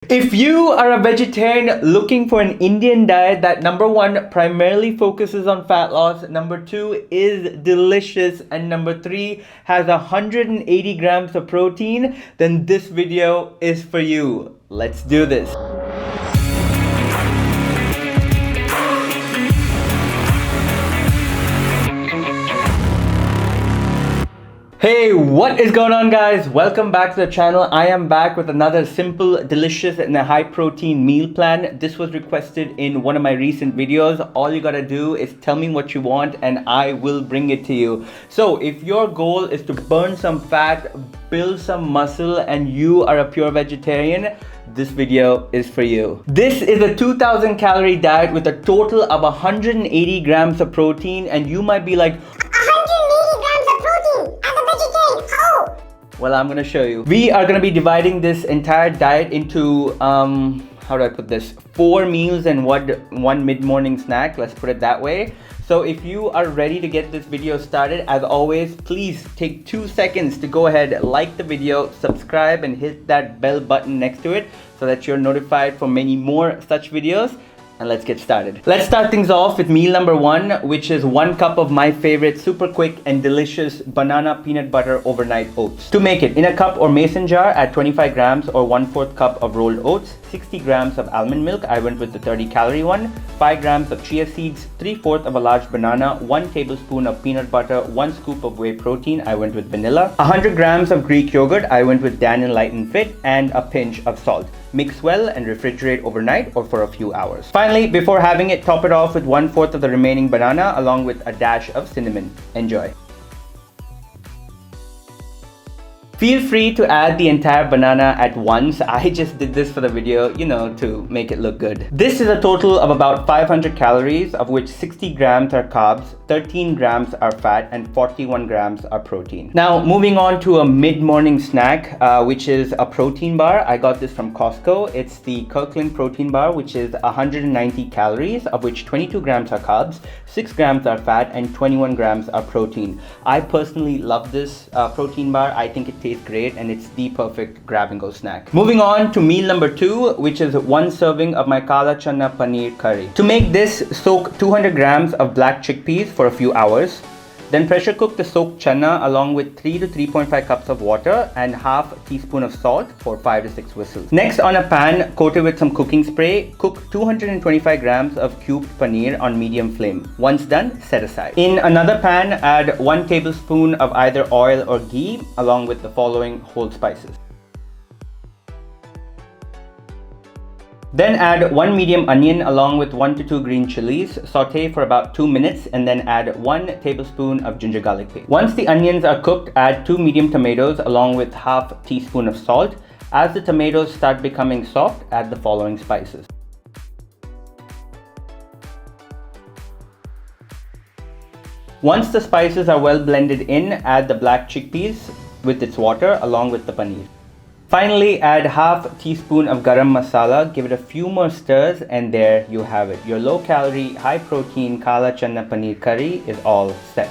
If you are a vegetarian looking for an Indian diet that number one primarily focuses on fat loss, number two is delicious, and number three has 180 grams of protein, then this video is for you. Let's do this. Hey, what is going on, guys? Welcome back to the channel. I am back with another simple, delicious and a high protein meal plan. This was requested in one of my recent videos. All you gotta do is tell me what you want and I will bring it to you. So if your goal is to burn some fat, build some muscle, and you are a pure vegetarian, this video is for you. This is a 2000 calorie diet with a total of 180 grams of protein, and you might be like, well, I'm gonna show you. We are gonna be dividing this entire diet into, how do I put this? 4 meals and one mid-morning snack, let's put it that way. So if you are ready to get this video started, as always, please take 2 seconds to go ahead, like the video, subscribe, and hit that bell button next to it so that you're notified for many more such videos. And let's get started. Let's start things off with meal number 1, which is 1 cup of my favorite super quick and delicious banana peanut butter overnight oats. To make it, in a cup or mason jar, add 25 grams or 1/4 cup of rolled oats, 60 grams of almond milk, I went with the 30 calorie one, 5 grams of chia seeds, 3/4 of a large banana, 1 tablespoon of peanut butter, 1 scoop of whey protein, I went with vanilla, 100 grams of Greek yogurt, I went with Dan and Light & Fit, and a pinch of salt. Mix well and refrigerate overnight or for a few hours. Finally, before having it, top it off with 1/4 of the remaining banana along with a dash of cinnamon. Enjoy. Feel free to add the entire banana at once. I just did this for the video, you know, to make it look good. This is a total of about 500 calories, of which 60 grams are carbs, 13 grams are fat, and 41 grams are protein. Now, moving on to a mid-morning snack, which is a protein bar. I got this from Costco. It's the Kirkland protein bar, which is 190 calories, of which 22 grams are carbs, 6 grams are fat, and 21 grams are protein. I personally love this protein bar. I think it tastes great and it's the perfect grab and go snack. Moving on to meal number 2, which is 1 serving of my kala chana paneer curry. To make this, soak 200 grams of black chickpeas for a few hours. Then pressure cook the soaked chana along with 3 to 3.5 cups of water and half teaspoon of salt for 5 to 6 whistles. Next, on a pan, coat it with some cooking spray. Cook 225 grams of cubed paneer on medium flame. Once done, set aside. In another pan, add 1 tablespoon of either oil or ghee along with the following whole spices. Then add 1 medium onion along with 1 to 2 green chilies. Saute for about 2 minutes and then add 1 tablespoon of ginger garlic paste. Once the onions are cooked, add 2 medium tomatoes along with half teaspoon of salt. As the tomatoes start becoming soft, add the following spices. Once the spices are well blended in, add the black chickpeas with its water along with the paneer. Finally, add half teaspoon of garam masala, give it a few more stirs, and there you have it. Your low calorie, high protein kala chana paneer curry is all set.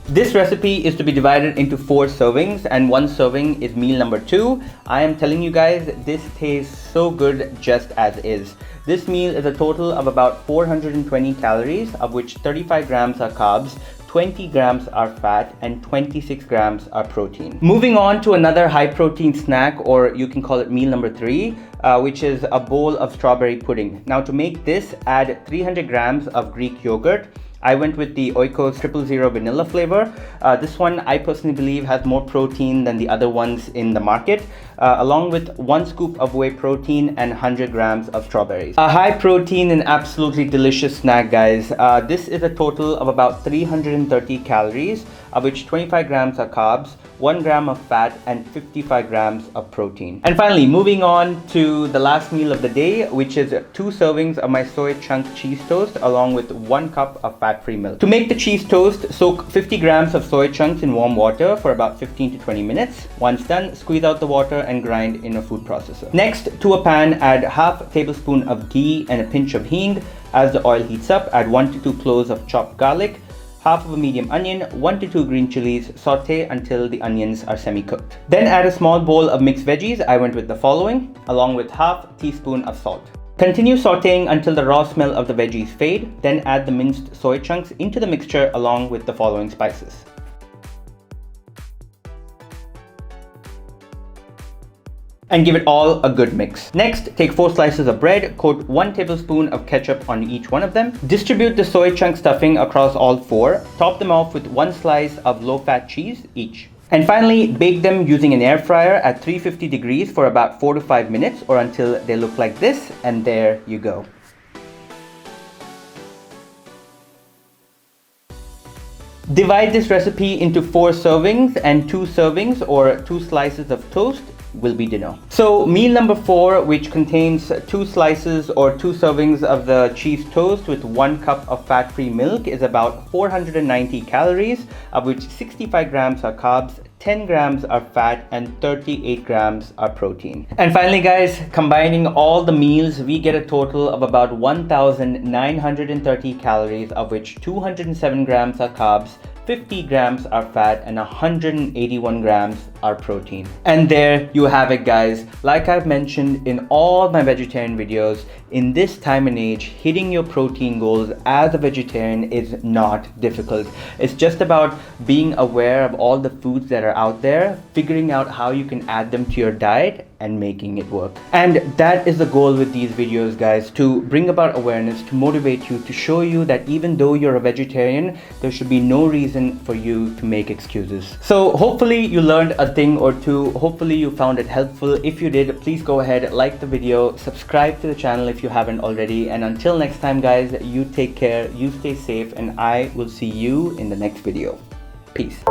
This recipe is to be divided into 4 servings, and 1 serving is meal number 2. I am telling you guys, this tastes so good just as is. This meal is a total of about 420 calories, of which 35 grams are carbs, 20 grams are fat, and 26 grams are protein. Moving on to another high protein snack, or you can call it meal number 3, which is a bowl of strawberry pudding. Now to make this, add 300 grams of Greek yogurt. I went with the Oikos 000 vanilla flavor. This one I personally believe has more protein than the other ones in the market, along with 1 scoop of whey protein and 100 grams of strawberries. A high protein and absolutely delicious snack, guys. This is a total of about 330 calories, of which 25 grams are carbs, 1 gram of fat, and 55 grams of protein. And finally, moving on to the last meal of the day, which is 2 servings of my soy chunk cheese toast along with 1 cup of fat-free milk. To make the cheese toast, soak 50 grams of soy chunks in warm water for about 15 to 20 minutes. Once done, squeeze out the water and grind in a food processor. Next, to a pan, add half tablespoon of ghee and a pinch of hing. As the oil heats up, add 1 to 2 cloves of chopped garlic, half of a medium onion, 1 to 2 green chilies, saute until the onions are semi-cooked. Then add a small bowl of mixed veggies. I went with the following, along with half teaspoon of salt. Continue sauteing until the raw smell of the veggies fade, then add the minced soy chunks into the mixture along with the following spices. And give it all a good mix. Next, take 4 slices of bread, coat 1 tablespoon of ketchup on each one of them. Distribute the soy chunk stuffing across all 4. Top them off with 1 slice of low-fat cheese each. And finally, bake them using an air fryer at 350 degrees for about 4 to 5 minutes or until they look like this, and there you go. Divide this recipe into 4 servings, and 2 servings or 2 slices of toast will be dinner. So meal number 4, which contains 2 slices or 2 servings of the cheese toast with 1 cup of fat-free milk, is about 490 calories, of which 65 grams are carbs, 10 grams are fat, and 38 grams are protein. And finally guys, combining all the meals, we get a total of about 1,930 calories, of which 207 grams are carbs, 50 grams are fat, and 181 grams are protein. And there you have it guys. Like I've mentioned in all my vegetarian videos, in this time and age, hitting your protein goals as a vegetarian is not difficult. It's just about being aware of all the foods that are out there, figuring out how you can add them to your diet, and making it work. And that is the goal with these videos guys, to bring about awareness, to motivate you, to show you that even though you're a vegetarian, there should be no reason for you to make excuses. So hopefully you learned a thing or two. Hopefully you found it helpful. If you did, please go ahead, like the video, subscribe to the channel if you haven't already. And until next time guys, you take care, you stay safe, and I will see you in the next video. Peace.